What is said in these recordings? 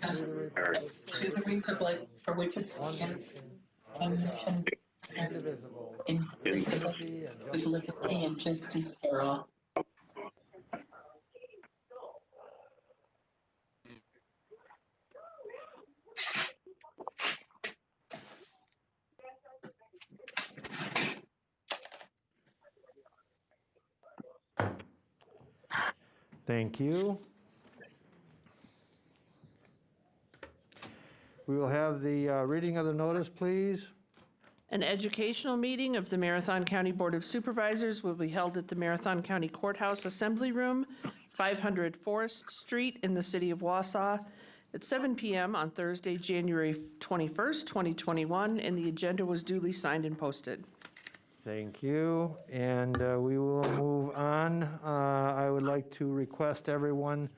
America, to the republic for which it stands, one nation, indivisible, indivisible, with liberty and justice for all. Thank you. We will have the reading of the notice, please. An educational meeting of the Marathon County Board of Supervisors will be held at the Marathon County Courthouse Assembly Room, 500 Forest Street in the city of Wausau at 7 p.m. on Thursday, January 21st, 2021, and the agenda was duly signed and posted. Thank you, and we will move on. I would like to request everyone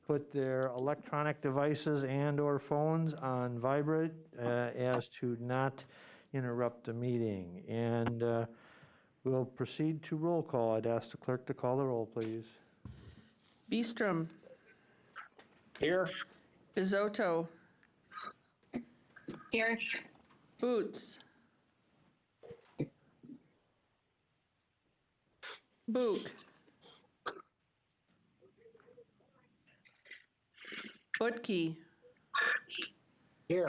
put their electronic devices and/or phones on vibrate as to not interrupt the meeting. And we'll proceed to roll call. I'd ask the clerk to call the roll, please. Beestrom. Here. Bizotto. Here. Boots. Book. Butke. Here.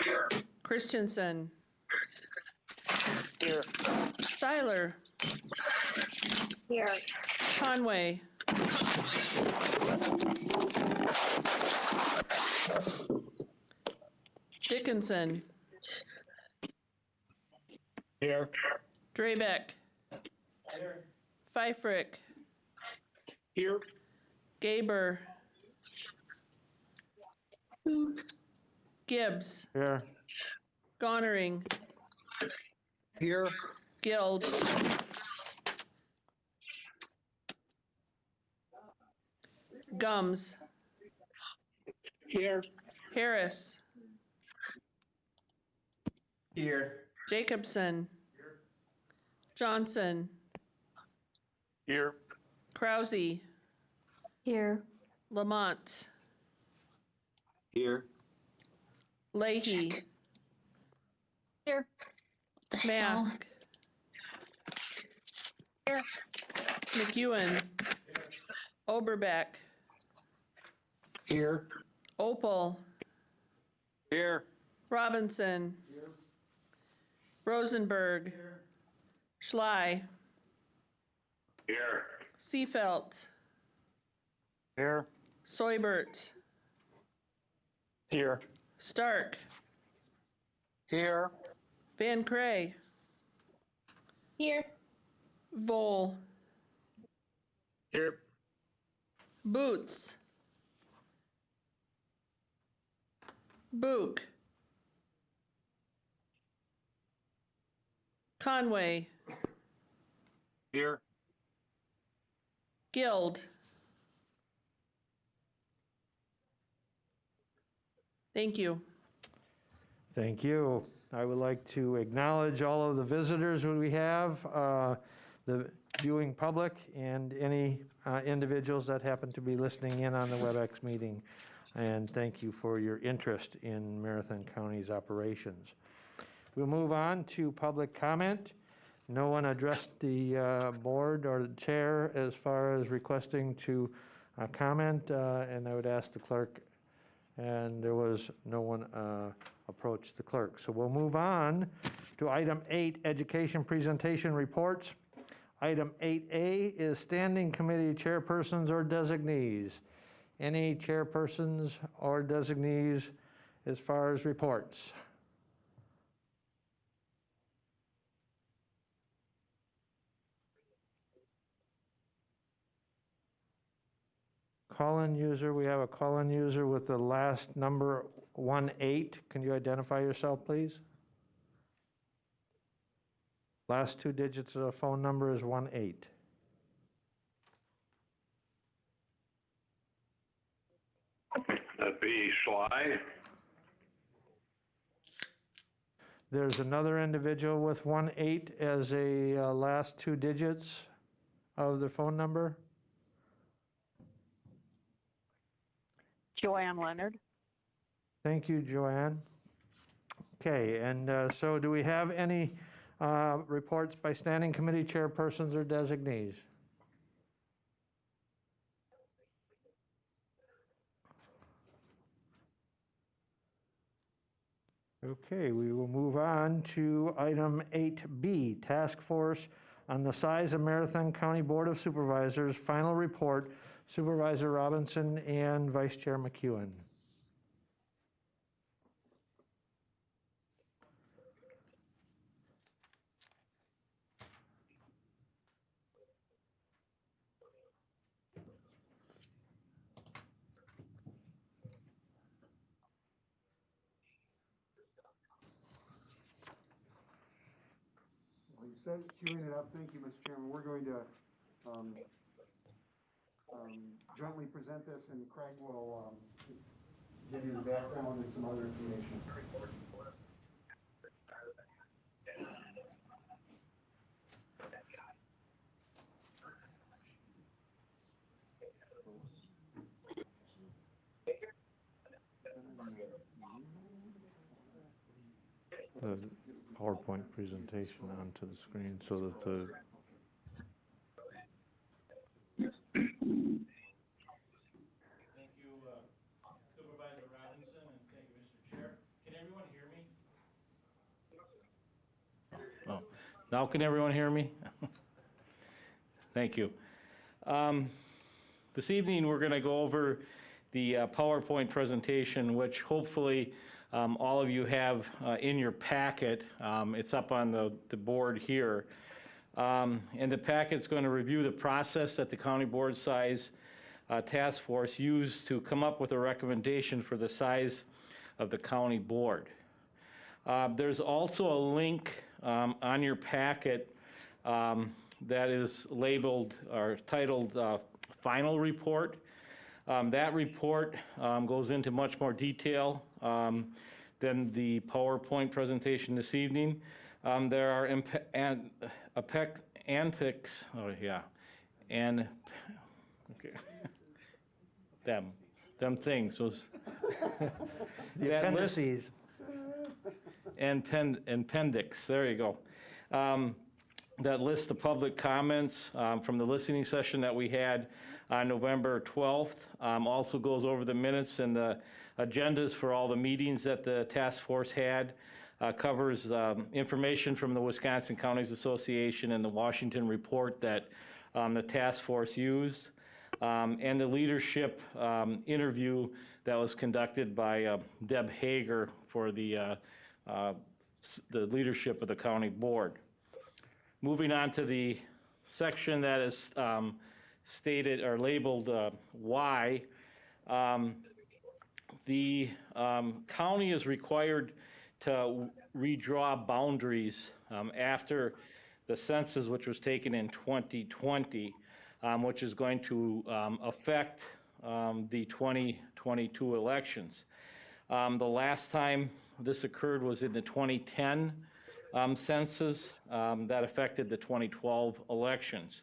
Christensen. Here. Seiler. Here. Conway. Dickinson. Here. Drabeck. Pfeifrick. Here. Gaber. Gibbs. Here. Gonering. Here. Guild. Gums. Here. Harris. Here. Jacobson. Johnson. Here. Krause. Here. Lamont. Here. Leahy. Here. Mask. Here. McEwen. Oberbeck. Here. Opal. Here. Robinson. Rosenberg. Schley. Here. Seefelt. Here. Soibert. Here. Stark. Here. Van Cray. Here. Vole. Here. Boots. Book. Conway. Here. Guild. Thank you. Thank you. I would like to acknowledge all of the visitors we have, the viewing public, and any individuals that happen to be listening in on the WebEx meeting. And thank you for your interest in Marathon County's operations. We'll move on to public comment. No one addressed the board or the chair as far as requesting to comment, and I would ask the clerk, and there was no one approached the clerk. So we'll move on to item 8, education presentation reports. Item 8A is standing committee chairpersons or designees. Any chairpersons or designees as far as reports? Call-in user, we have a call-in user with the last number 18. Can you identify yourself, please? Last 2 digits of the phone number is 18. That'd be Schley. There's another individual with 18 as a last 2 digits of the phone number. Joanne Leonard. Thank you, Joanne. Okay, and so do we have any reports by standing committee chairpersons or designees? Okay, we will move on to item 8B, Task Force on the Size of Marathon County Board of Supervisors, final report, Supervisor Robinson and Vice Chair McEwen. Well, you said queuing it up. Thank you, Mr. Chairman. We're going to jointly present this, and Craig will give you the background and some other information. The PowerPoint presentation onto the screen so that the Thank you, Supervisor Robinson, and thank you, Mr. Chair. Can everyone hear me? Oh, now can everyone hear me? Thank you. This evening, we're going to go over the PowerPoint presentation, which hopefully all of you have in your packet. It's up on the board here. And the packet's going to review the process that the County Board Size Task Force used to come up with a recommendation for the size of the county board. There's also a link on your packet that is labeled or titled Final Report. That report goes into much more detail than the PowerPoint presentation this evening. There are anpics, oh yeah, and okay. them things, those. the that list- appendices. appendix, there you go. That lists the public comments from the listening session that we had on November 12th. Also goes over the minutes and the agendas for all the meetings that the task force had. Covers information from the Wisconsin Counties Association and the Washington report that the task force used. And the leadership interview that was conducted by Deb Hager for the leadership of the county board. Moving on to the section that is stated or labeled why. The county is required to redraw boundaries after the census, which was taken in 2020, which is going to affect the 2022 elections. The last time this occurred was in the 2010 census that affected the 2012 elections.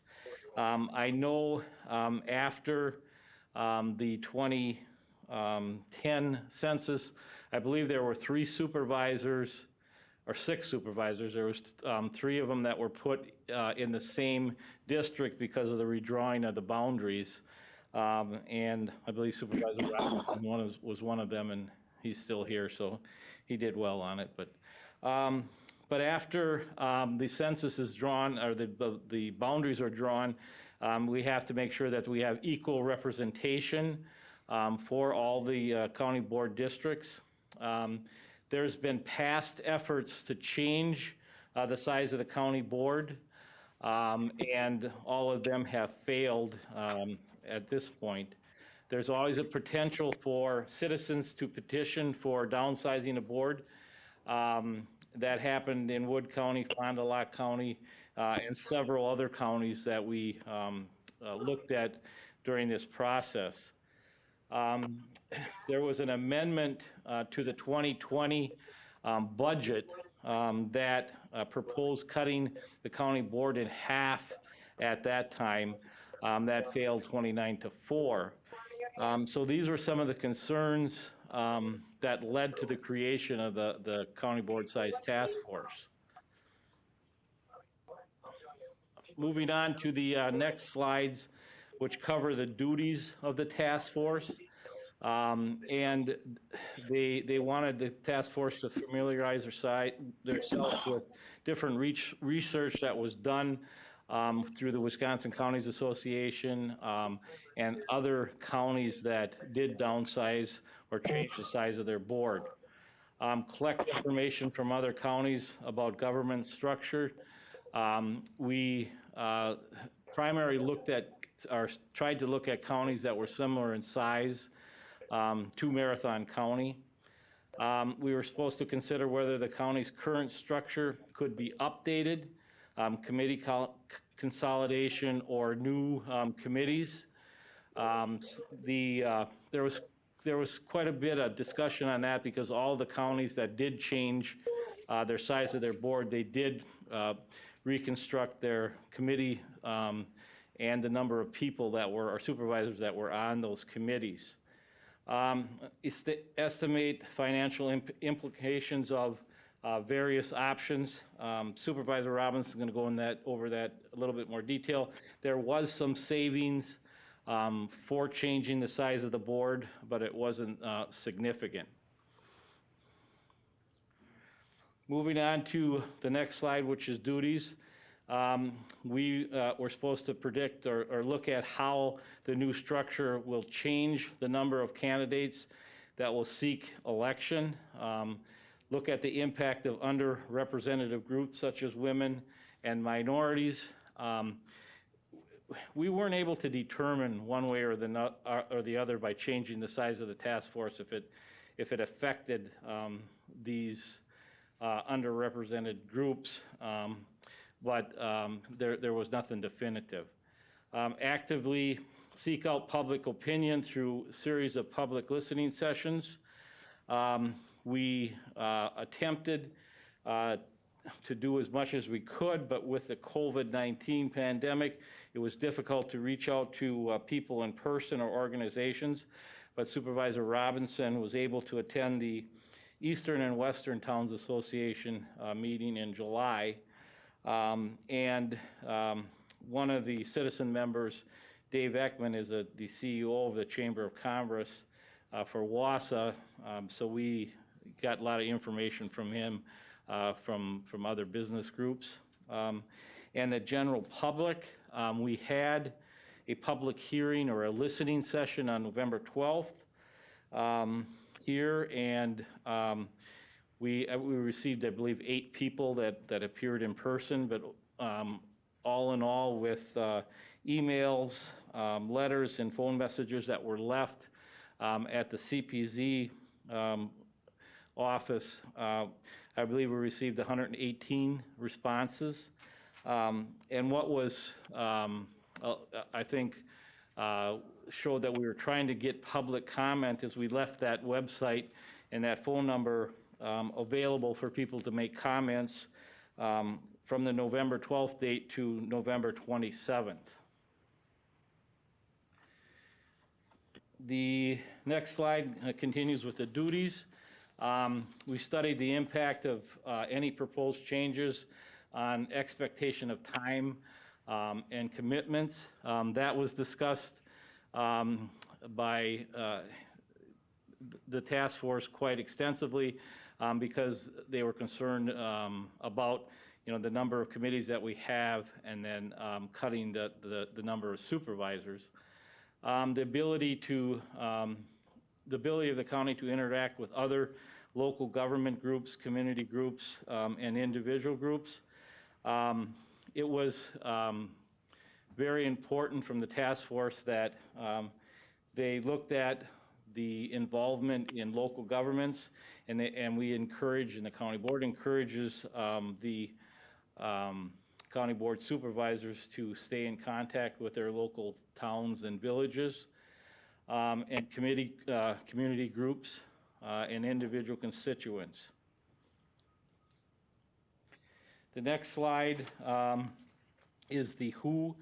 I know after the 2010 census, I believe there were 3 supervisors, or 6 supervisors. There was 3 of them that were put in the same district because of the redrawing of the boundaries. And I believe Supervisor Robinson was one of them, and he's still here, so he did well on it. But after the census is drawn, or the boundaries are drawn, we have to make sure that we have equal representation for all the county board districts. There's been past efforts to change the size of the county board, and all of them have failed at this point. There's always a potential for citizens to petition for downsizing a board. That happened in Wood County, Fond du Lac County, and several other counties that we looked at during this process. There was an amendment to the 2020 budget that proposed cutting the county board in half at that time. That failed 29-4. So these were some of the concerns that led to the creation of the county board size task force. Moving on to the next slides, which cover the duties of the task force. And they wanted the task force to familiarize themselves with different research that was done through the Wisconsin Counties Association and other counties that did downsize or change the size of their board. Collect information from other counties about government structure. We primarily looked at, or tried to look at counties that were similar in size to Marathon County. We were supposed to consider whether the county's current structure could be updated, committee consolidation, or new committees. There was quite a bit of discussion on that because all the counties that did change their size of their board, they did reconstruct their committee and the number of people that were, or supervisors that were on those committees. Estimate financial implications of various options. Supervisor Robinson is going to go over that a little bit more detail. There was some savings for changing the size of the board, but it wasn't significant. Moving on to the next slide, which is duties. We were supposed to predict or look at how the new structure will change the number of candidates that will seek election. Look at the impact of underrepresented groups such as women and minorities. We weren't able to determine one way or the other by changing the size of the task force if it affected these underrepresented groups. But there was nothing definitive. Actively seek out public opinion through a series of public listening sessions. We attempted to do as much as we could, but with the COVID-19 pandemic, it was difficult to reach out to people in person or organizations. But Supervisor Robinson was able to attend the Eastern and Western Towns Association meeting in July. And one of the citizen members, Dave Ekman, is the CEO of the Chamber of Commerce for Wausau. So we got a lot of information from him from other business groups. And the general public, we had a public hearing or a listening session on November 12th here, and we received, I believe, 8 people that appeared in person, but all in all, with emails, letters, and phone messages that were left at the CPZ office, I believe we received 118 responses. And what was, I think, showed that we were trying to get public comment as we left that website and that phone number available for people to make comments from the November 12th date to November 27th. The next slide continues with the duties. We studied the impact of any proposed changes on expectation of time and commitments. That was discussed by the task force quite extensively because they were concerned about the number of committees that we have and then cutting the number of supervisors. The ability of the county to interact with other local government groups, community groups, and individual groups. It was very important from the task force that they looked at the involvement in local governments, and we encourage, and the county board encourages the county board supervisors to stay in contact with their local towns and villages, and community groups and individual constituents. The next slide is the WHO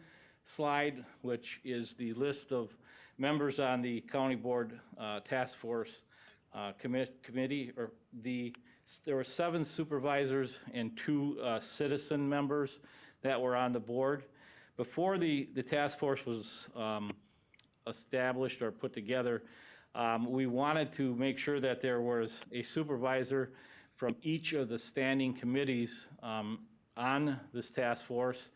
slide, which is the list of members on the county board task force committee, or there were 7 supervisors and 2 citizen members that were on the board. Before the task force was established or put together, we wanted to make sure that there was a supervisor from each of the standing committees on this task force,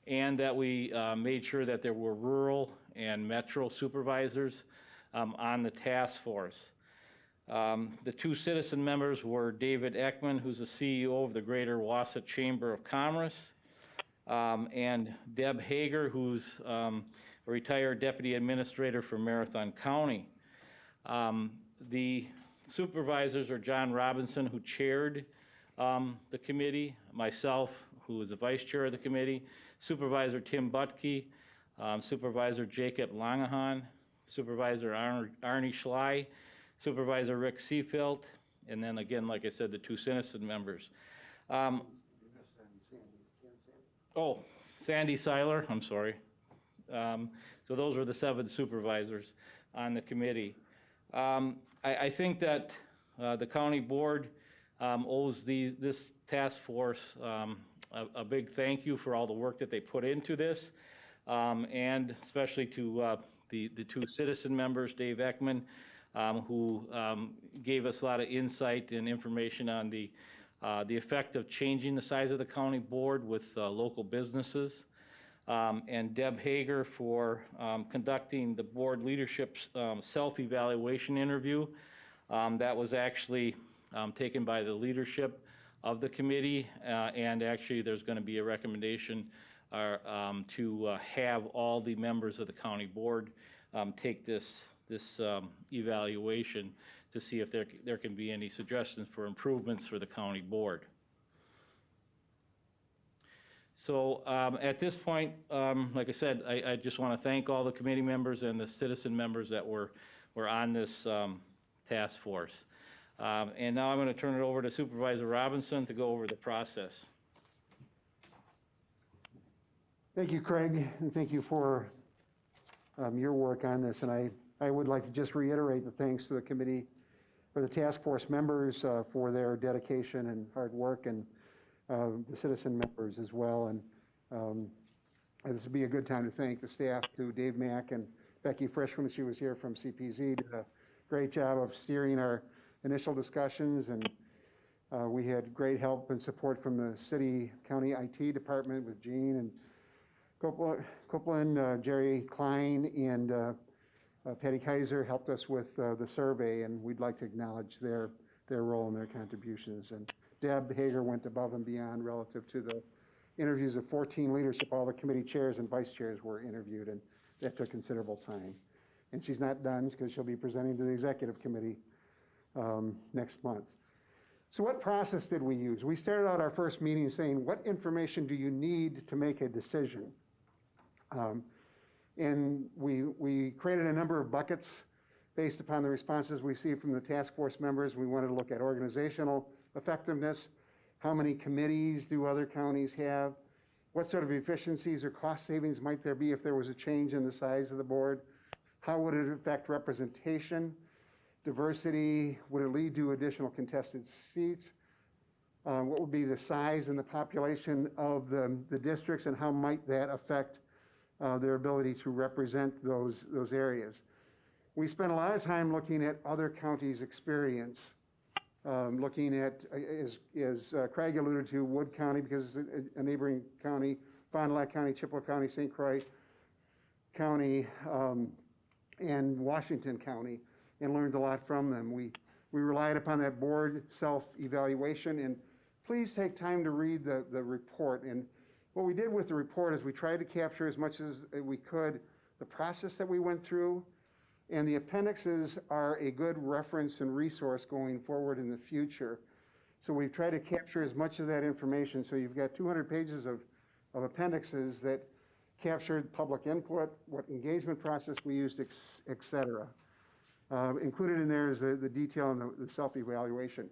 and that we made sure that there were rural and metro supervisors on the task force. The 2 citizen members were David Ekman, who's the CEO of the Greater Wausau Chamber of Commerce, and Deb Hager, who's a retired deputy administrator for Marathon County. The supervisors are John Robinson, who chaired the committee, myself, who was the vice chair of the committee, Supervisor Tim Butke, Supervisor Jacob Langahan, Supervisor Arnie Schley, Supervisor Rick Seefeld, and then again, like I said, the 2 citizen members. Oh, Sandy Seiler, I'm sorry. So those were the 7 supervisors on the committee. I think that the county board owes this task force a big thank you for all the work that they put into this, and especially to the 2 citizen members, Dave Ekman, who gave us a lot of insight and information on the effect of changing the size of the county board with local businesses, and Deb Hager for conducting the board leadership's self-evaluation interview. That was actually taken by the leadership of the committee, and actually there's going to be a recommendation to have all the members of the county board take this evaluation to see if there can be any suggestions for improvements for the county board. So at this point, like I said, I just want to thank all the committee members and the citizen members that were on this task force. And now I'm going to turn it over to Supervisor Robinson to go over the process. Thank you, Craig, and thank you for your work on this. And I would like to just reiterate the thanks to the committee, for the task force members for their dedication and hard work, and the citizen members as well. And this would be a good time to thank the staff, to Dave Mack and Becky Frisch when she was here from CPZ, did a great job of steering our initial discussions, and we had great help and support from the city county IT department with Gene and Copeland, Jerry Klein, and Patty Kaiser helped us with the survey, and we'd like to acknowledge their role and their contributions. And Deb Hager went above and beyond relative to the interviews of 14 leadership. All the committee chairs and vice chairs were interviewed, and that took considerable time. And she's not done, because she'll be presenting to the executive committee next month. So what process did we use? We started out our first meeting saying, what information do you need to make a decision? And we created a number of buckets based upon the responses we received from the task force members. We wanted to look at organizational effectiveness. How many committees do other counties have? What sort of efficiencies or cost savings might there be if there was a change in the size of the board? How would it affect representation, diversity? Would it lead to additional contested seats? What would be the size and the population of the districts, and how might that affect their ability to represent those areas? We spent a lot of time looking at other counties' experience, looking at, as Craig alluded to, Wood County, because it's a neighboring county, Fond du Lac County, Chippewa County, St. Croix County, and Washington County, and learned a lot from them. We relied upon that board self-evaluation, and please take time to read the report. And what we did with the report is we tried to capture as much as we could the process that we went through, and the appendixes are a good reference and resource going forward in the future. So we've tried to capture as much of that information. So you've got 200 pages of appendixes that captured public input, what engagement process we used, et cetera. Included in there is the detail and the self-evaluation.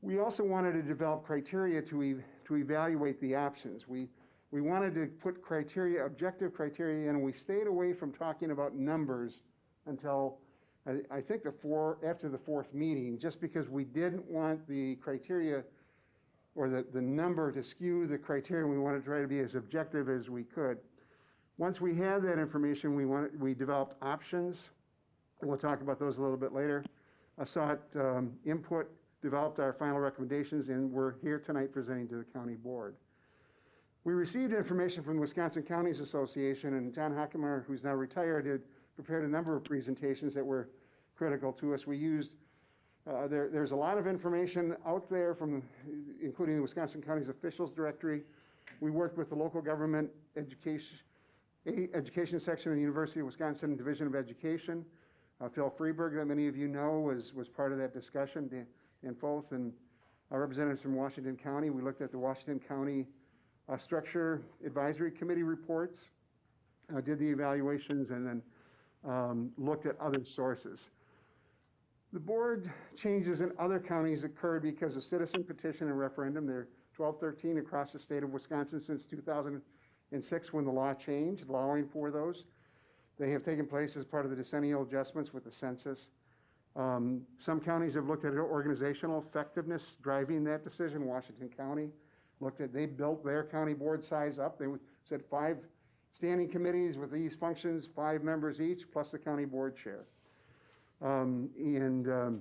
We also wanted to develop criteria to evaluate the options. We wanted to put criteria, objective criteria in, and we stayed away from talking about numbers until I think after the fourth meeting, just because we didn't want the criteria or the number to skew the criteria, we wanted to try to be as objective as we could. Once we had that information, we developed options, and we'll talk about those a little bit later. Sought input, developed our final recommendations, and we're here tonight presenting to the county board. We received information from the Wisconsin Counties Association, and John Hockemeyer, who's now retired, had prepared a number of presentations that were critical to us. We used, there's a lot of information out there including the Wisconsin Counties Officials Directory. We worked with the local government education section of the University of Wisconsin Division of Education. Phil Freeberg, that many of you know, was part of that discussion, Dan Foth, and our representatives from Washington County. We looked at the Washington County Structure Advisory Committee reports, did the evaluations, and then looked at other sources. The board changes in other counties occurred because of citizen petition and referendum. There are 12, 13 across the state of Wisconsin since 2006 when the law changed, allowing for those. They have taken place as part of the decennial adjustments with the census. Some counties have looked at organizational effectiveness driving that decision. Washington County they built their county board size up. They said 5 standing committees with these functions, 5 members each, plus the county board chair. There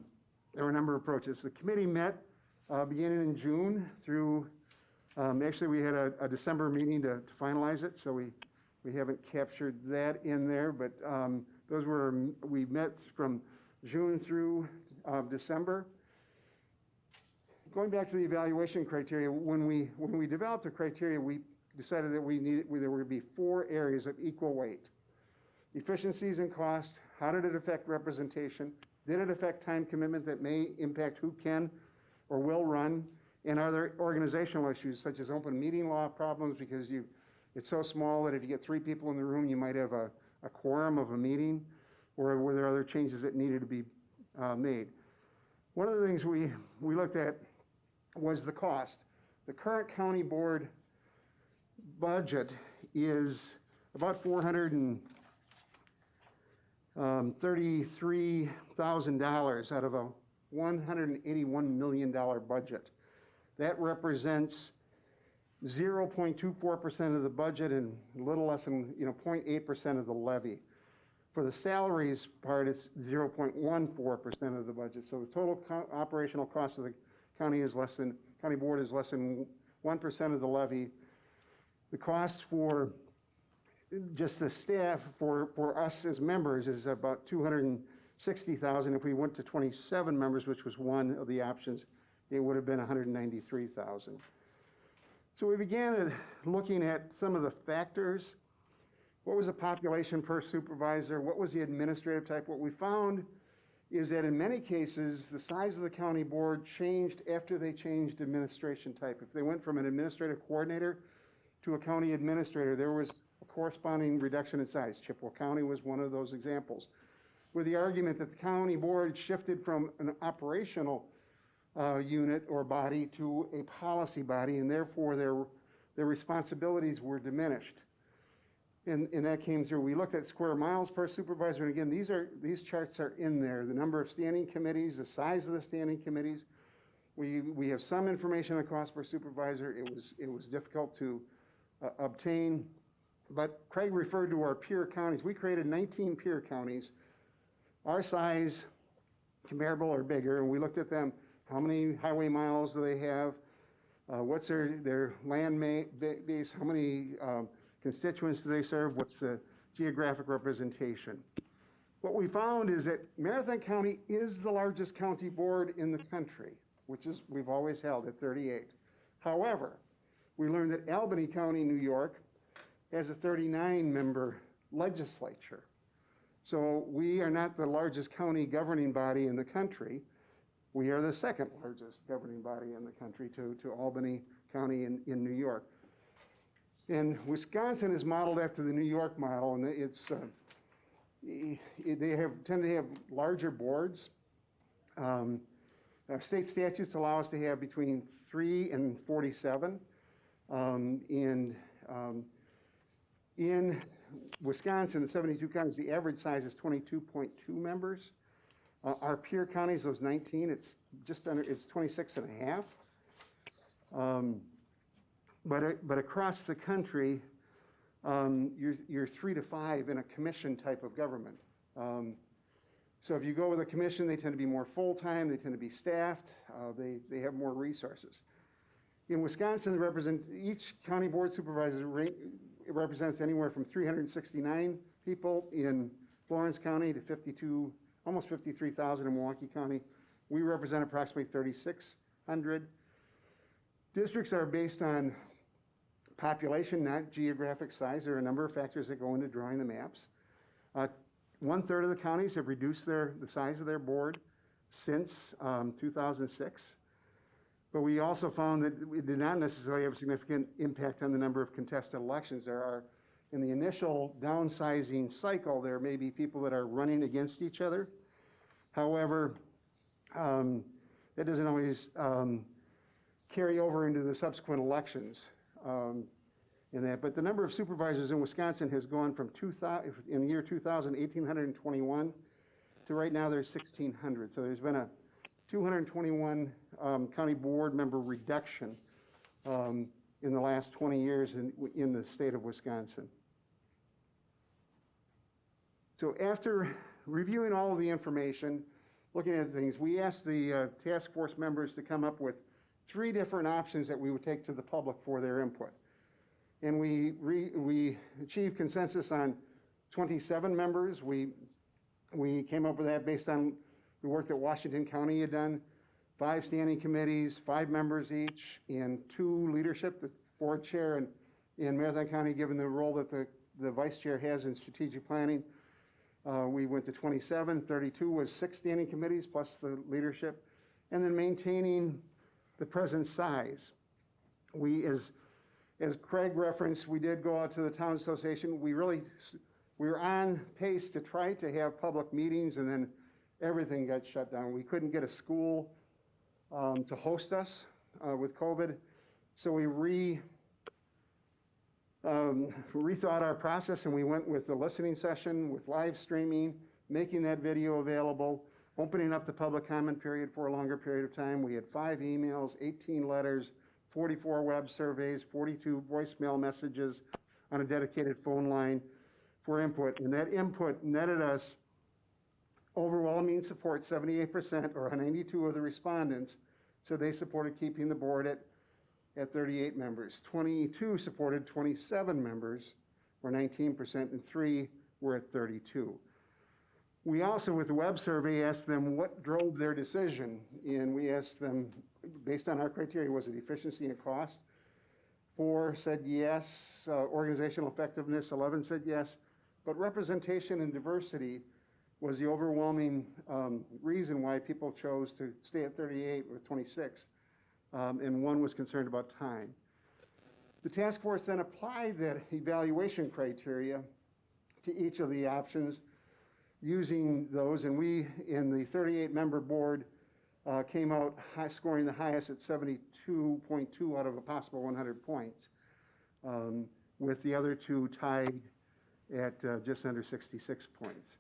were a number of approaches. The committee met beginning in June through, actually we had a December meeting to finalize it, so we haven't captured that in there, but we met from June through December. Going back to the evaluation criteria, when we developed the criteria, we decided that there would be 4 areas of equal weight. Efficiencies and cost, how did it affect representation? Did it affect time commitment that may impact who can or will run? And are there organizational issues such as open meeting law problems because it's so small that if you get 3 people in the room, you might have a quorum of a meeting, or were there other changes that needed to be made? One of the things we looked at was the cost. The current county board budget is about $433,000 out of a $181 million budget. That represents 0.24% of the budget and a little less than 0.8% of the levy. For the salaries part, it's 0.14% of the budget. So the total operational cost of the county board is less than 1% of the levy. The cost for just the staff for us as members is about $260,000. If we went to 27 members, which was one of the options, it would have been $193,000. So we began looking at some of the factors. What was the population per supervisor? What was the administrative type? What we found is that in many cases, the size of the county board changed after they changed administration type. If they went from an administrative coordinator to a county administrator, there was a corresponding reduction in size. Chippewa County was one of those examples, with the argument that the county board shifted from an operational unit or body to a policy body, and therefore their responsibilities were diminished. And that came through. We looked at square miles per supervisor, and again, these charts are in there. The number of standing committees, the size of the standing committees. We have some information on cost per supervisor. It was difficult to obtain, but Craig referred to our peer counties. We created 19 peer counties, our size, comparable or bigger, and we looked at them. How many highway miles do they have? What's their land base? How many constituents do they serve? What's the geographic representation? What we found is that Marathon County is the largest county board in the country, which is we've always held at 38. However, we learned that Albany County, New York, has a 39-member legislature. So we are not the largest county governing body in the country. We are the second largest governing body in the country to Albany County in New York. And Wisconsin is modeled after the New York model, and they tend to have larger boards. State statutes allow us to have between 3 and 47. In Wisconsin, the 72 counties, the average size is 22.2 members. Our peer counties, those 19, it's just under, it's 26 and a half. But across the country, you're 3 to 5 in a commission type of government. So if you go with a commission, they tend to be more full-time, they tend to be staffed, they have more resources. In Wisconsin, each county board supervisor represents anywhere from 369 people in Florence County to almost 53,000 in Milwaukee County. We represent approximately 3,600. Districts are based on population, not geographic size. There are a number of factors that go into drawing the maps. 1/3 of the counties have reduced the size of their board since 2006. But we also found that it did not necessarily have a significant impact on the number of contested elections. In the initial downsizing cycle, there may be people that are running against each other. However, that doesn't always carry over into the subsequent elections. But the number of supervisors in Wisconsin has gone from in the year 2000, 1,821 to right now there's 1,600. So there's been a 221 county board member reduction in the last 20 years in the state of Wisconsin. So after reviewing all of the information, looking at things, we asked the task force members to come up with 3 different options that we would take to the public for their input. And we achieved consensus on 27 members. We came up with that based on the work that Washington County had done, 5 standing committees, 5 members each, and 2 leadership, the board chair, and in Marathon County, given the role that the vice chair has in strategic planning, we went to 27. 32 was 6 standing committees plus the leadership, and then maintaining the present size. As Craig referenced, we did go out to the town association. We were on pace to try to have public meetings, and then everything got shut down. We couldn't get a school to host us with COVID, so we rethought our process, and we went with the listening session, with live streaming, making that video available, opening up the public comment period for a longer period of time. We had 5 emails, 18 letters, 44 web surveys, 42 voicemail messages on a dedicated phone line for input. And that input netted us overwhelming support, 78%, or 92 of the respondents said they supported keeping the board at 38 members. 22 supported 27 members, or 19%, and 3 were at 32. We also, with the web survey, asked them what drove their decision, and we asked them, based on our criteria, was it efficiency and cost? 4 said yes, organizational effectiveness, 11 said yes, but representation and diversity was the overwhelming reason why people chose to stay at 38 with 26, and 1 was concerned about time. The task force then applied that evaluation criteria to each of the options using those, and we, in the 38-member board, came out scoring the highest at 72.2 out of a possible 100 points, with the other 2 tied at just under 66 points.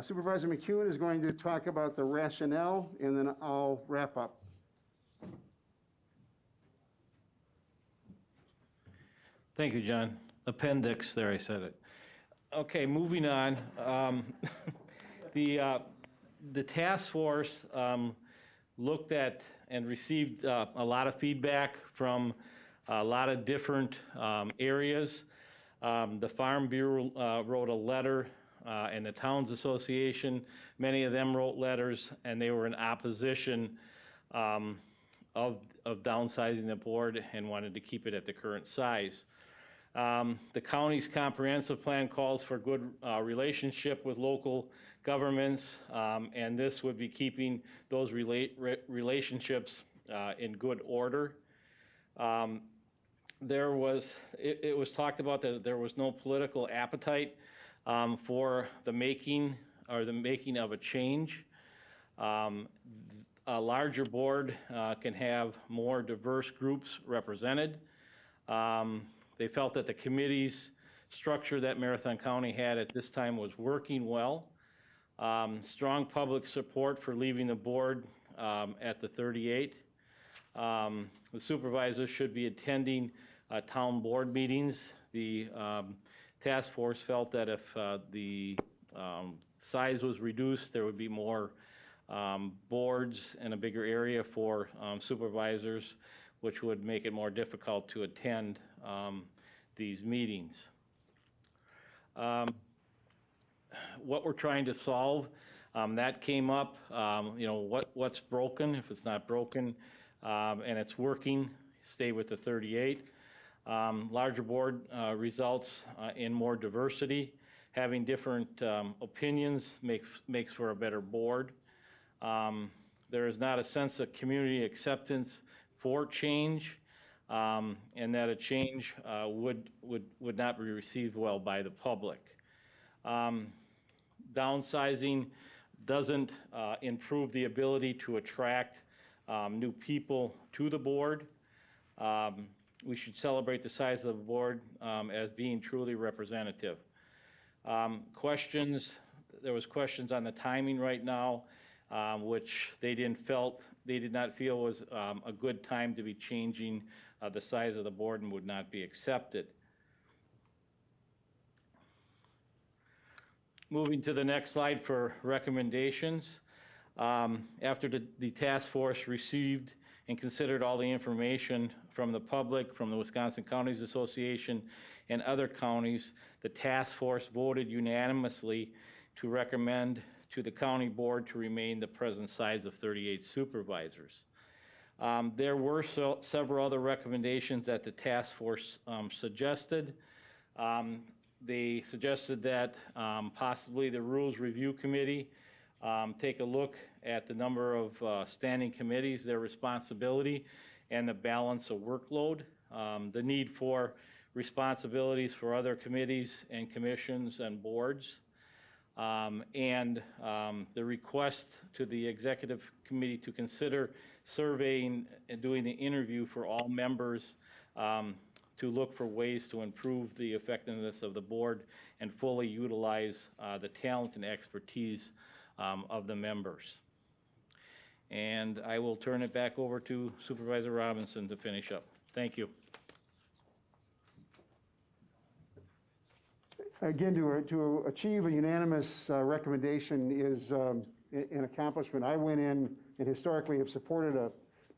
Supervisor McEwen is going to talk about the rationale, and then I'll wrap up. Thank you, John. Appendix, there I said it. Okay, moving on. The task force looked at and received a lot of feedback from a lot of different areas. The Farm Bureau wrote a letter, and the Towns Association, many of them wrote letters, and they were in opposition of downsizing the board and wanted to keep it at the current size. The county's comprehensive plan calls for good relationship with local governments, and this would be keeping those relationships in good order. It was talked about that there was no political appetite for the making of a change. A larger board can have more diverse groups represented. They felt that the committee's structure that Marathon County had at this time was working well. Strong public support for leaving the board at the 38. The supervisors should be attending town board meetings. The task force felt that if the size was reduced, there would be more boards and a bigger area for supervisors, which would make it more difficult to attend these meetings. What we're trying to solve, that came up, what's broken, if it's not broken, and it's working, stay with the 38. Larger board results in more diversity. Having different opinions makes for a better board. There is not a sense of community acceptance for change, and that a change would not be received well by the public. Downsizing doesn't improve the ability to attract new people to the board. We should celebrate the size of the board as being truly representative. There was questions on the timing right now, which they did not feel was a good time to be changing the size of the board and would not be accepted. Moving to the next slide for recommendations. After the task force received and considered all the information from the public, from the Wisconsin Counties Association and other counties, the task force voted unanimously to recommend to the county board to remain the present size of 38 supervisors. There were several other recommendations that the task force suggested. They suggested that possibly the Rules Review Committee take a look at the number of standing committees, their responsibility, and the balance of workload, the need for responsibilities for other committees and commissions and boards, and the request to the Executive Committee to consider surveying and doing the interview for all members to look for ways to improve the effectiveness of the board and fully utilize the talent and expertise of the members. And I will turn it back over to Supervisor Robinson to finish up. Thank you. Again, to achieve a unanimous recommendation is an accomplishment. I went in and historically have supported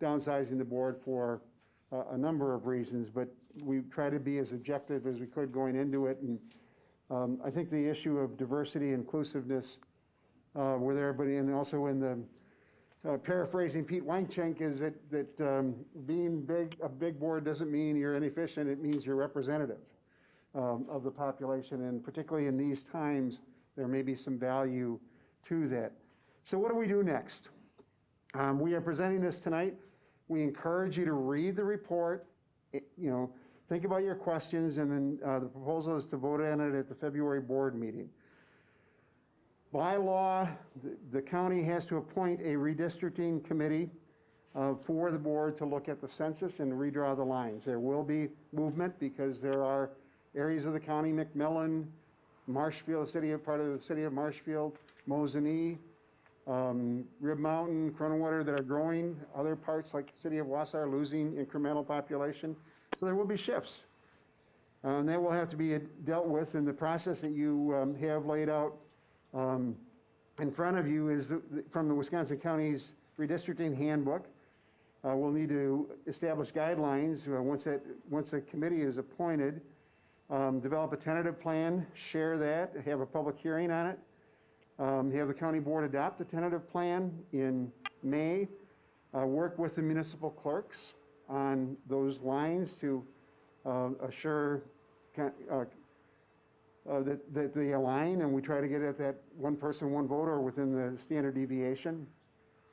downsizing the board for a number of reasons, but we try to be as objective as we could going into it. And I think the issue of diversity, inclusiveness were there, but also in the paraphrasing Pete Weinschenk is that being a big board doesn't mean you're inefficient, it means you're representative of the population, and particularly in these times, there may be some value to that. So what do we do next? We are presenting this tonight. We encourage you to read the report, think about your questions, and then the proposal is to vote on it at the February board meeting. By law, the county has to appoint a redistricting committee for the board to look at the census and redraw the lines. There will be movement because there are areas of the county, McMillan, Marshfield, part of the city of Marshfield, Mosinee, Rib Mountain, Croninwater that are growing. Other parts like the city of Wausau are losing incremental population. So there will be shifts. And that will have to be dealt with in the process that you have laid out in front of you is from the Wisconsin County's redistricting handbook. We'll need to establish guidelines once the committee is appointed, develop a tentative plan, share that, have a public hearing on it, have the county board adopt a tentative plan in May, work with the municipal clerks on those lines to assure that they align, and we try to get at that one person, one vote or within the standard deviation.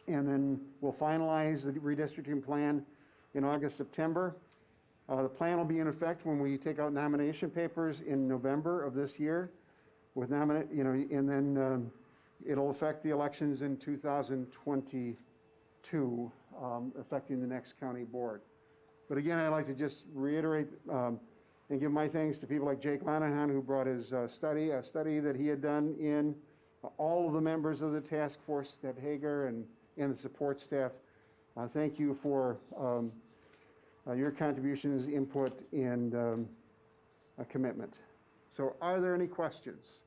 And then we'll finalize the redistricting plan in August, September. The plan will be in effect when we take out nomination papers in November of this year, with and then it'll affect the elections in 2022, affecting the next county board. But again, I'd like to just reiterate and give my thanks to people like Jake Lanahan, who brought his study that he had done in, all of the members of the task force, Deb Hager and the support staff. Thank you for your contributions, input, and commitment. So are there any questions?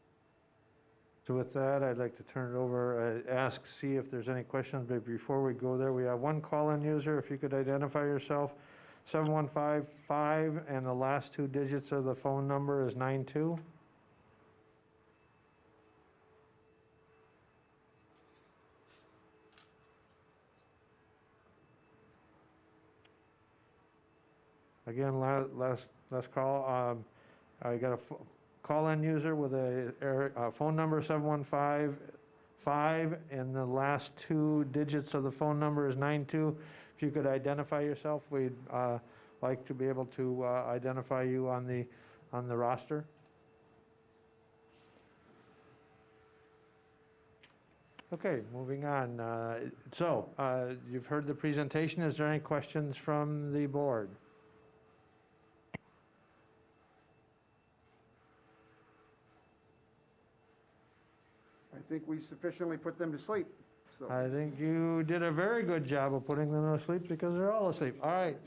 So with that, I'd like to turn it over, see if there's any questions, but before we go there, we have one call-in user. If you could identify yourself, 7155, and the last two digits of the phone number is 92. Again, last call. I got a call-in user with a phone number 7155, and the last two digits of the phone number is 92. If you could identify yourself, we'd like to be able to identify you on the roster. Okay, moving on. You've heard the presentation. Is there any questions from the board? I think we sufficiently put them to sleep. So I think you did a very good job of putting them to sleep because they're all asleep. All right.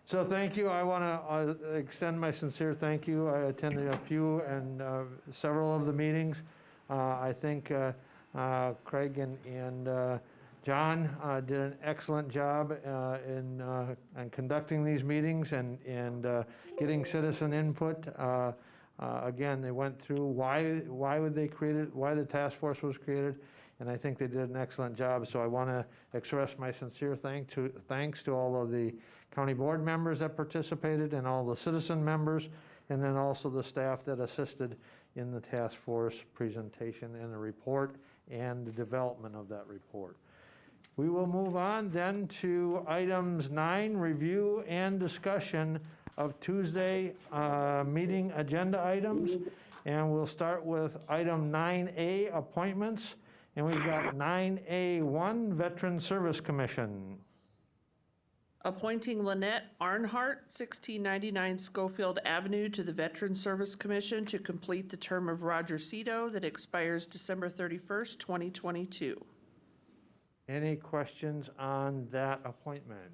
So thank you. I want to extend my sincere thank you. I attended a few and several of the meetings. I think Craig and John did an excellent job in conducting these meetings and getting citizen input. Again, they went through why the task force was created, and I think they did an excellent job. So I want to express my sincere thanks to all of the county board members that participated and all the citizen members, and then also the staff that assisted in the task force presentation and the report and the development of that report. We will move on then to items 9, review and discussion of Tuesday meeting agenda items. And we'll start with item 9A, appointments. And we've got 9A1, Veteran Service Commission. Appointing Lynette Arnhart, 1699 Schofield Avenue, to the Veteran Service Commission to complete the term of Roger Cito that expires December 31st, 2022. Any questions on that appointment?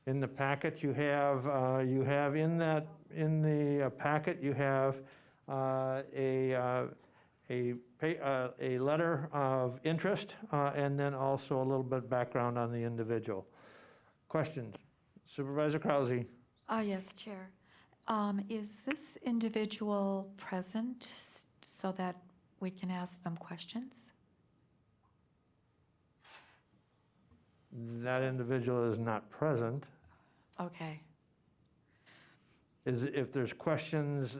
In the packet you have in the packet you have a letter of interest and then also a little bit of background on the individual. Questions? Supervisor Krause. Yes, Chair. Is this individual present so that we can ask them questions? That individual is not present. Okay. If there's questions,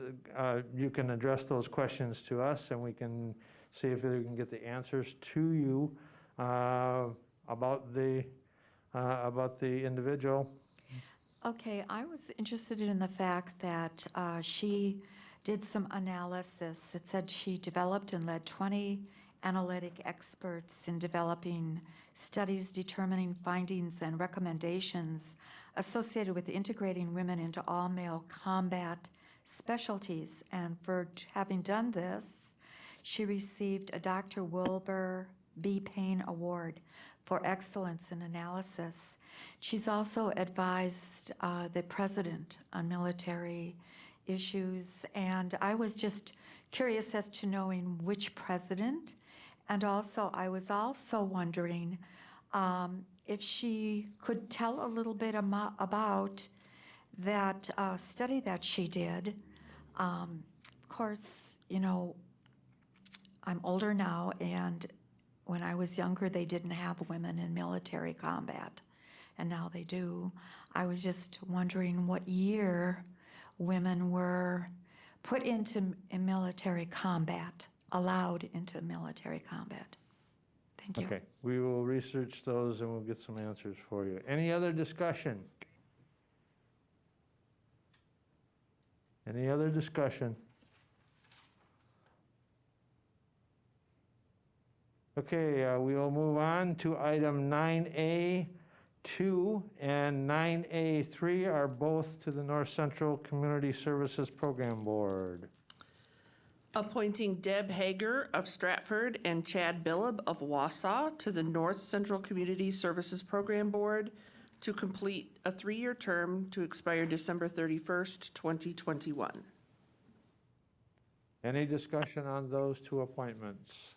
you can address those questions to us, and we can see if we can get the answers to you about the individual. Okay, I was interested in the fact that she did some analysis. It said she developed and led 20 analytic experts in developing studies determining findings and recommendations associated with integrating women into all-male combat specialties. And for having done this, she received a Dr. Wilbur B. Payne Award for excellence in analysis. She's also advised the president on military issues, and I was just curious as to knowing which president. And also, I was also wondering if she could tell a little bit about that study that she did. Of course, you know, I'm older now, and when I was younger, they didn't have women in military combat, and now they do. I was just wondering what year women were put into military combat, allowed into military combat. Thank you. Okay, we will research those and we'll get some answers for you. Any other discussion? Any other discussion? Okay, we will move on to item 9A2 and 9A3 are both to the North Central Community Services Program Board. Appointing Deb Hager of Stratford and Chad Billab of Wausau to the North Central Community Services Program Board to complete a 3-year term to expire December 31st, 2021. Any discussion on those two appointments?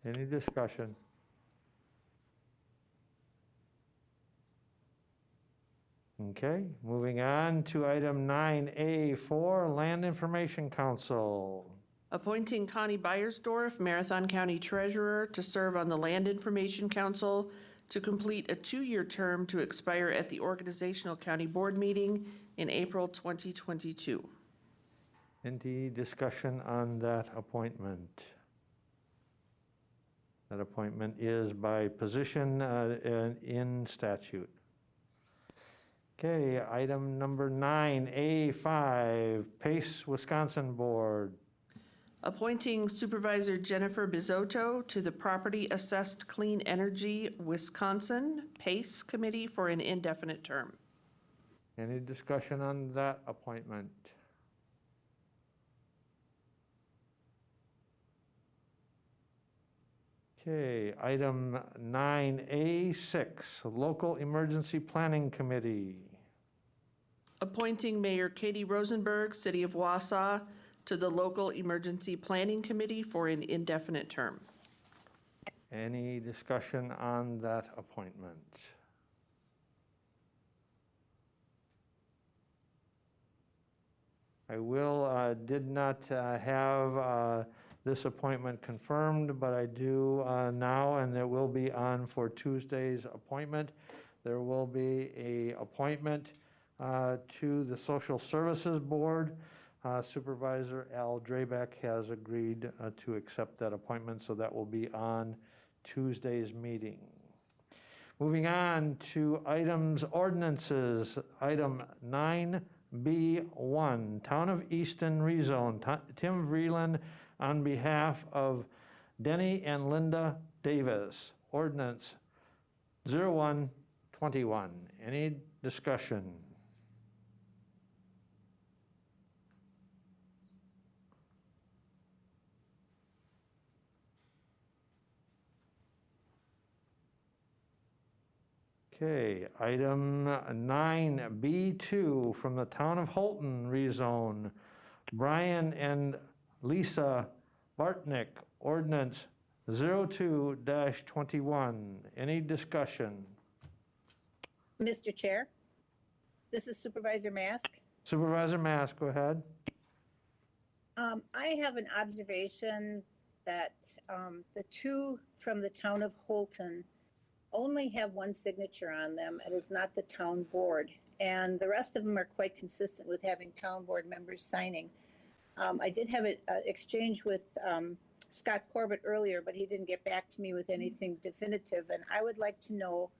Any discussion? Okay, moving on to item 9A4, Land Information Council. Appointing Connie Beiersdorf, Marathon County Treasurer, to serve on the Land Information Council to complete a 2-year term to expire at the Organizational County Board meeting in April 2022. Any discussion on that appointment? That appointment is by position in statute. Okay, item number 9A5, Pace Wisconsin Board. Appointing Supervisor Jennifer Bizotto to the Property Assessed Clean Energy Wisconsin PACE Committee for an indefinite term. Any discussion on that appointment? Okay, item 9A6, Local Emergency Planning Committee. Appointing Mayor Katie Rosenberg, City of Wausau, to the Local Emergency Planning Committee for an indefinite term. Any discussion on that appointment? I did not have this appointment confirmed, but I do now, and it will be on for Tuesday's appointment. There will be an appointment to the Social Services Board. Supervisor Al Drabeck has agreed to accept that appointment, so that will be on Tuesday's meeting. Moving on to items, ordinances, item 9B1, Town of Easton rezone. Tim Vreeland on behalf of Denny and Linda Davis. Ordinance 0121. Any discussion? Okay, item 9B2 from the Town of Holton rezone. Brian and Lisa Bartnick, ordinance 02-21. Any discussion? Mr. Chair, this is Supervisor Mask. Supervisor Mask, go ahead. I have an observation that the two from the town of Holton only have one signature on them. It is not the town board. And the rest of them are quite consistent with having town board members signing. I did have an exchange with Scott Corbett earlier, but he didn't get back to me with anything definitive. And I would like to know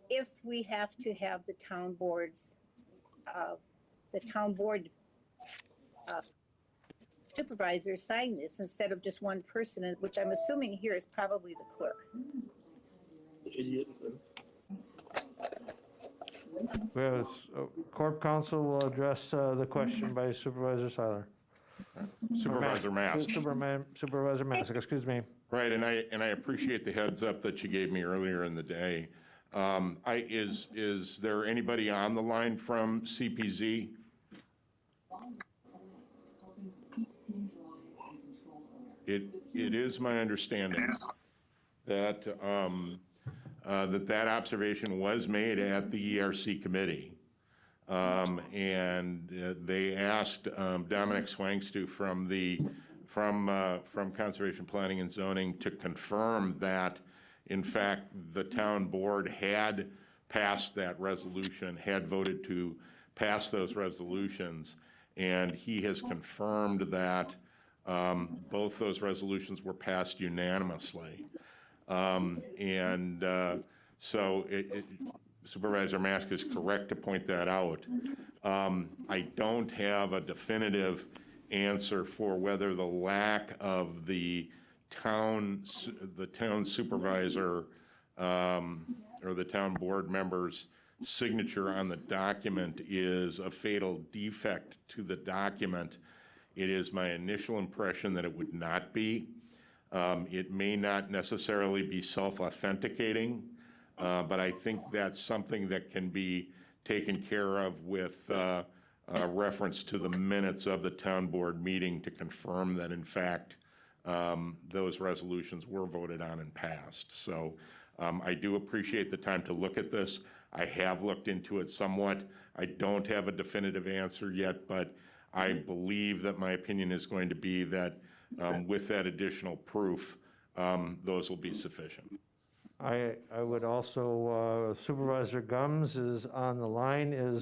if we have to have the town board supervisor sign this instead of just one person, which I'm assuming here is probably the clerk. Well, Corp Counsel will address the question by Supervisor Seiler. Supervisor Mask. Supervisor Mask, excuse me. Right, and I appreciate the heads up that you gave me earlier in the day. Is there anybody on the line from CPZ? It is my understanding that that observation was made at the ERC committee. And they asked Dominic Swangstu from Conservation Planning and Zoning to confirm that, in fact, the town board had passed that resolution, had voted to pass those resolutions, and he has confirmed that both those resolutions were passed unanimously. So Supervisor Mask is correct to point that out. I don't have a definitive answer for whether the lack of the town supervisor or the town board member's signature on the document is a fatal defect to the document. It is my initial impression that it would not be. It may not necessarily be self-authenticating, but I think that's something that can be taken care of with reference to the minutes of the town board meeting to confirm that in fact those resolutions were voted on and passed. So I do appreciate the time to look at this. I have looked into it somewhat. I don't have a definitive answer yet, but I believe that my opinion is going to be that with that additional proof, those will be sufficient. I would also, Supervisor Gums is on the line.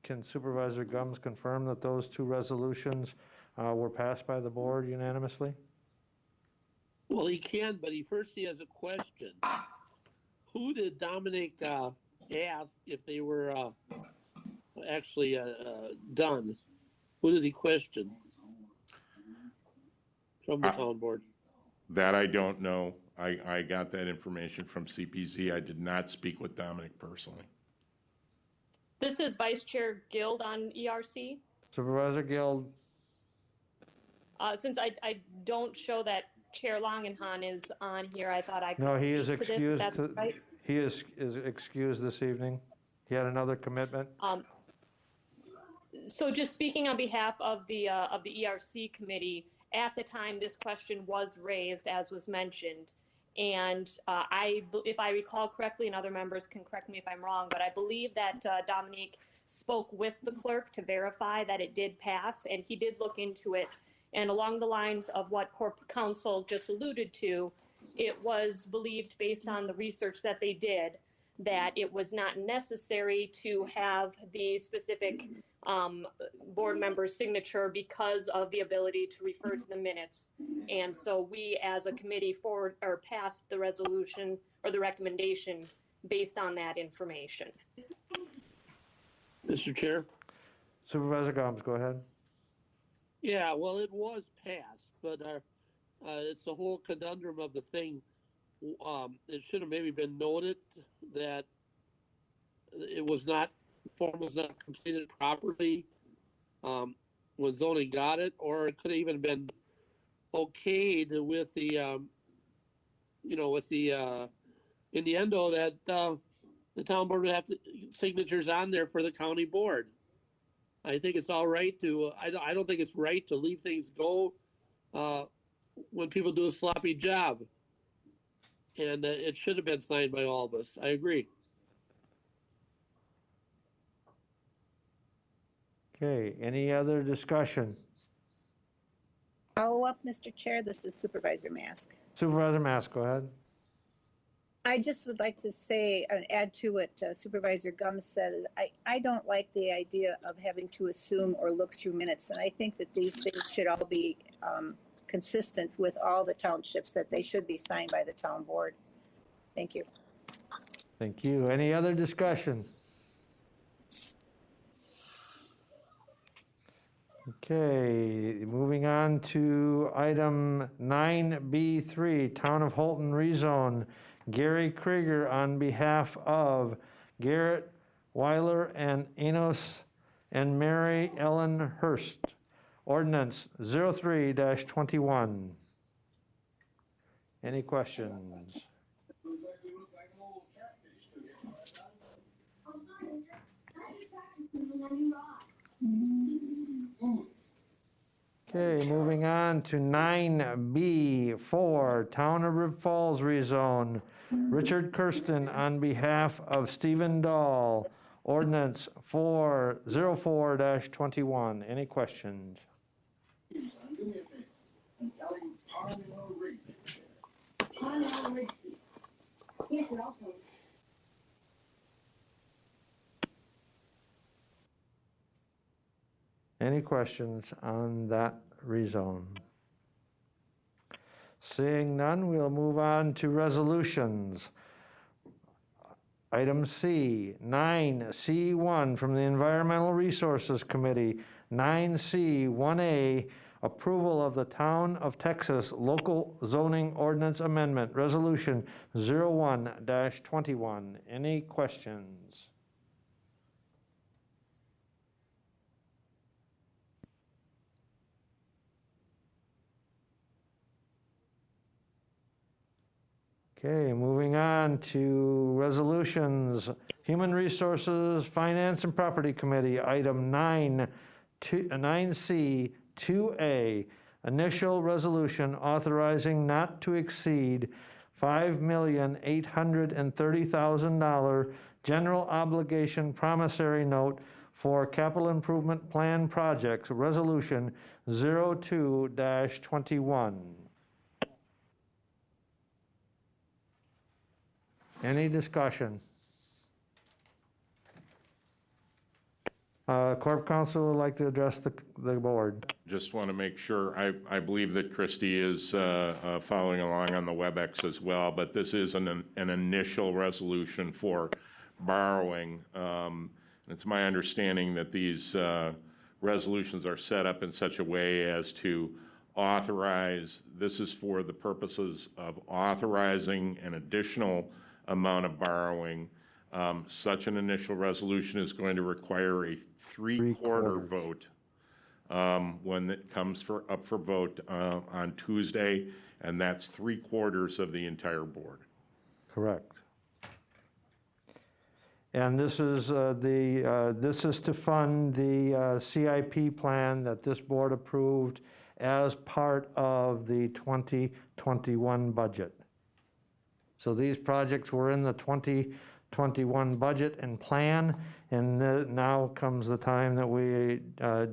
Can Supervisor Gums confirm that those two resolutions were passed by the board unanimously? Well, he can, but he has a question. Who did Dominic ask if they were actually done? Who did he question from the town board? That I don't know. I got that information from CPZ. I did not speak with Dominic personally. This is Vice Chair Guild on ERC. Supervisor Guild, Since I don't show that Chair Longenhan is on here, I thought I could no, he is speak to this. excused. That's right. He is excused this evening. He had another commitment. So just speaking on behalf of the ERC committee, at the time this question was raised, as was mentioned, and if I recall correctly, and other members can correct me if I'm wrong, but I believe that Dominique spoke with the clerk to verify that it did pass, and he did look into it. And along the lines of what Corp Counsel just alluded to, it was believed, based on the research that they did, that it was not necessary to have the specific board member's signature because of the ability to refer to the minutes. And so we, as a committee, passed the resolution or the recommendation based on that information. Mr. Chair? Supervisor Gums, go ahead. Yeah, well, it was passed, but it's the whole conundrum of the thing. It should have maybe been noted that form was not completed properly when zoning got it, or it could have even been okayed with the, innuendo that the town board would have signatures on there for the county board. I think it's all right I don't think it's right to leave things go when people do a sloppy job. And it should have been signed by all of us. I agree. Okay, any other discussion? Follow up, Mr. Chair. This is Supervisor Mask. Supervisor Mask, go ahead. I just would like to say and add to what Supervisor Gums said. I don't like the idea of having to assume or look through minutes. And I think that these things should all be consistent with all the townships, that they should be signed by the town board. Thank you. Thank you. Any other discussion? Okay, moving on to item 9B3, Town of Holton rezone. Gary Krieger on behalf of Garrett Weiler and Enos and Mary Ellen Hurst. Ordinance 03-21. Any questions? Okay, moving on to 9B4, Town of Rib Falls rezone. Richard Kirsten on behalf of Stephen Dahl. Ordinance 04-21. Any questions? Any questions on that rezone? Seeing none, we'll move on to resolutions. Item C, 9C1 from the Environmental Resources Committee, 9C1A, approval of the Town of Texas Local Zoning Ordinance Amendment, Resolution 01-21. Any questions? Okay, moving on to resolutions. Human Resources, Finance and Property Committee, item 9C 2A, initial resolution authorizing not to exceed $5,830,000 general obligation promissory note for capital improvement plan projects, resolution 02-21. Any discussion? Corp Counsel would like to address the board. Just want to make sure, I believe that Christie is following along on the WebEx as well, but this is an initial resolution for borrowing. It's my understanding that these resolutions are set up in such a way as to authorize, this is for the purposes of authorizing an additional amount of borrowing. Such an initial resolution is going to require a three-quarter vote when it comes up for vote on Tuesday, and that's 3/4 of the entire board. Correct. And this is this is to fund the CIP plan that this board approved as part of the 2021 budget. So these projects were in the 2021 budget and plan, and now comes the time that we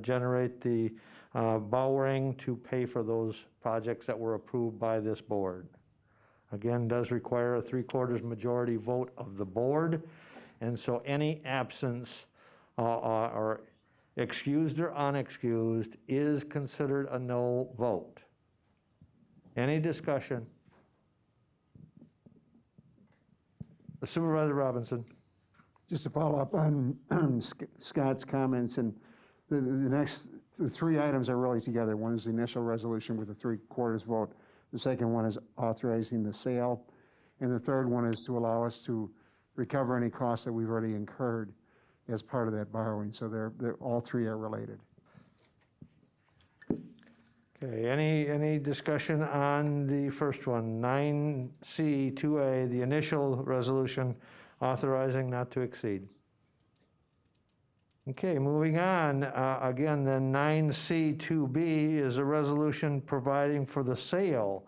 generate the borrowing to pay for those projects that were approved by this board. Again, does require a 3/4 majority vote of the board, and so any absence or excused or unexcused is considered a no vote. Any discussion? Supervisor Robinson. Just to follow up on Scott's comments, and the three items are really together. One is the initial resolution with a 3/4 vote. The second one is authorizing the sale. And the third one is to allow us to recover any costs that we've already incurred as part of that borrowing. So they're all three are related. Okay, any discussion on the first one, 9C 2A, the initial resolution authorizing not to exceed? Okay, moving on, again, then 9C 2B is a resolution providing for the sale.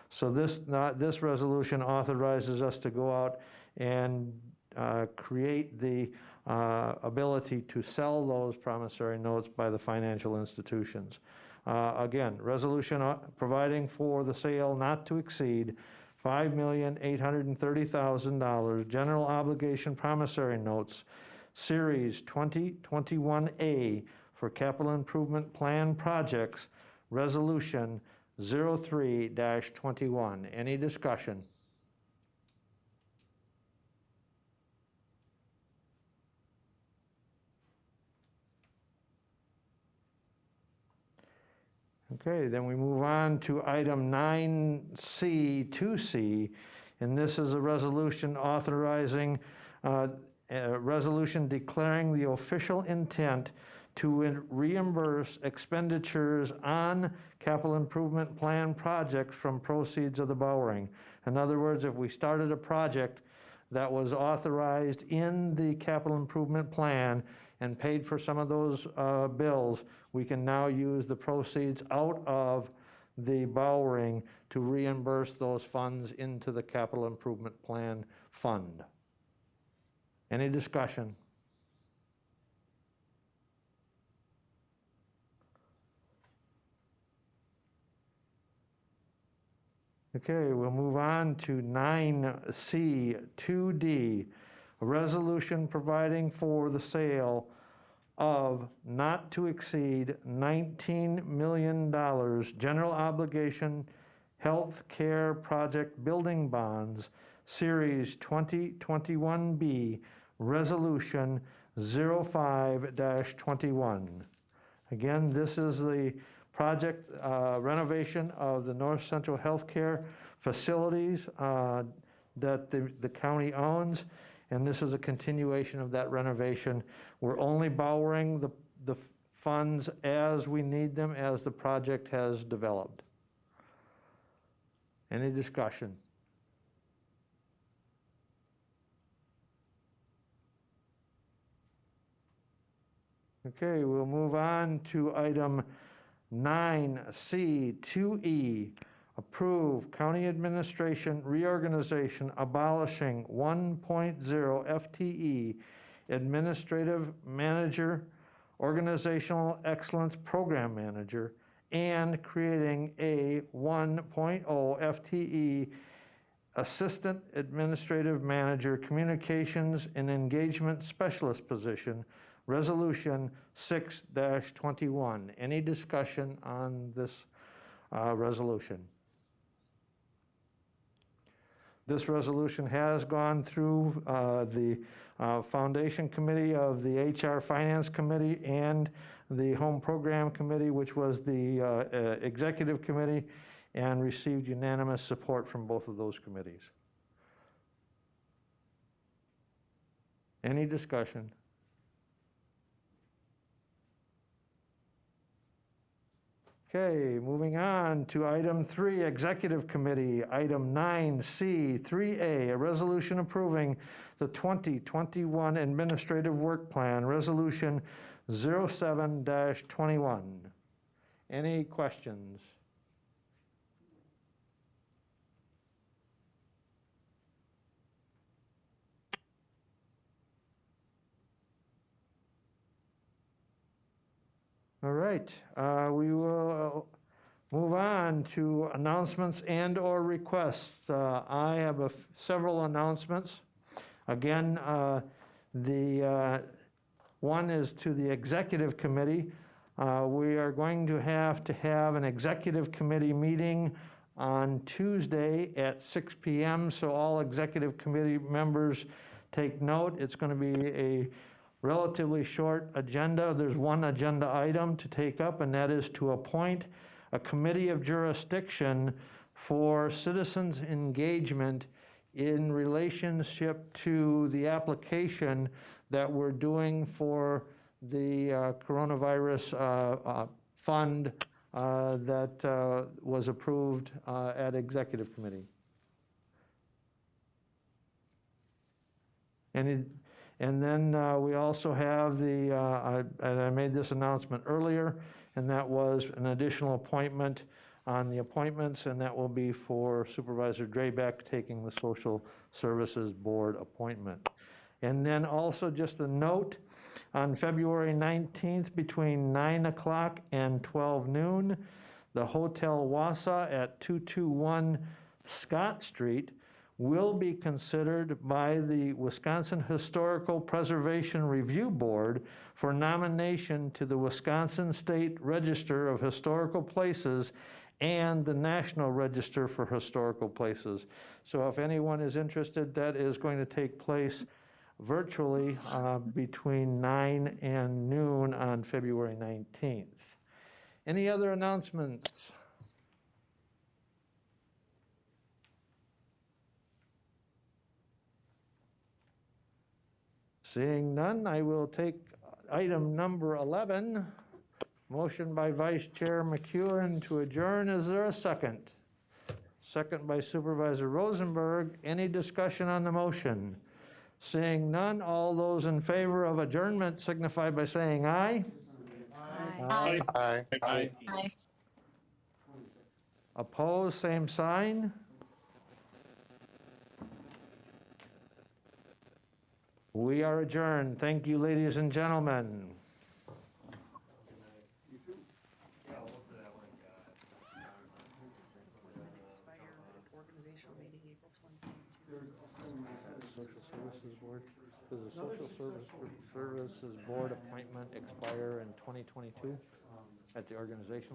So this resolution authorizes us to go out and create the ability to sell those promissory notes by the financial institutions. Again, resolution providing for the sale not to exceed $5,830,000 general obligation promissory notes, Series 2021A for capital improvement plan projects, resolution 03-21. Any discussion? Okay, then we move on to item 9C 2C, and this is a resolution authorizing, a resolution declaring the official intent to reimburse expenditures on capital improvement plan projects from proceeds of the borrowing. In other words, if we started a project that was authorized in the capital improvement plan and paid for some of those bills, we can now use the proceeds out of the borrowing to reimburse those funds into the capital improvement plan fund. Any discussion? Okay, we'll move on to 9C 2D, a resolution providing for the sale of not to exceed $19 million general obligation health care project building bonds, Series 2021B, resolution 05-21. Again, this is the project renovation of the North Central Healthcare facilities that the county owns, and this is a continuation of that renovation. We're only borrowing the funds as we need them, as the project has developed. Any discussion? Okay, we'll move on to item 9C, 2E, approve county administration reorganization abolishing 1.0 FTE administrative manager, organizational excellence program manager, and creating a 1.0 FTE assistant administrative manager communications and engagement specialist position, resolution 6-21. Any discussion on this resolution? This resolution has gone through the Foundation Committee of the HR Finance Committee and the Home Program Committee, which was the Executive Committee, and received unanimous support from both of those committees. Any discussion? Okay, moving on to item 3, Executive Committee, item 9C, 3A, a resolution approving the 2021 Administrative Work Plan, resolution 07-21. Any questions? All right, we will move on to announcements and/or requests. I have several announcements. Again, the one is to the Executive Committee. We are going to have an Executive Committee meeting on Tuesday at 6 p.m., so all Executive Committee members take note. It's going to be a relatively short agenda. There's one agenda item to take up, and that is to appoint a committee of jurisdiction for citizens' engagement in relationship to the application that we're doing for the coronavirus fund that was approved at Executive Committee. And then we also have and I made this announcement earlier, and that was an additional appointment on the appointments, and that will be for Supervisor Draybeck taking the Social Services Board appointment. And then also just a note, on February 19th between 9 o'clock and 12 noon, the Hotel Wausau at 221 Scott Street will be considered by the Wisconsin Historical Preservation Review Board for nomination to the Wisconsin State Register of Historical Places and the National Register for Historical Places. So if anyone is interested, that is going to take place virtually between 9 and noon on February 19th. Any other announcements? Seeing none, I will take item number 11. Motion by Vice Chair McEwen to adjourn. Is there a second? Second by Supervisor Rosenberg. Any discussion on the motion? Seeing none, all those in favor of adjournment signify by saying aye. Aye. Aye. Aye. Aye. Opposed, same sign. We are adjourned. Thank you, ladies and gentlemen. Social Services Board, does the Social Services Board appointment expire in 2022 at the organizational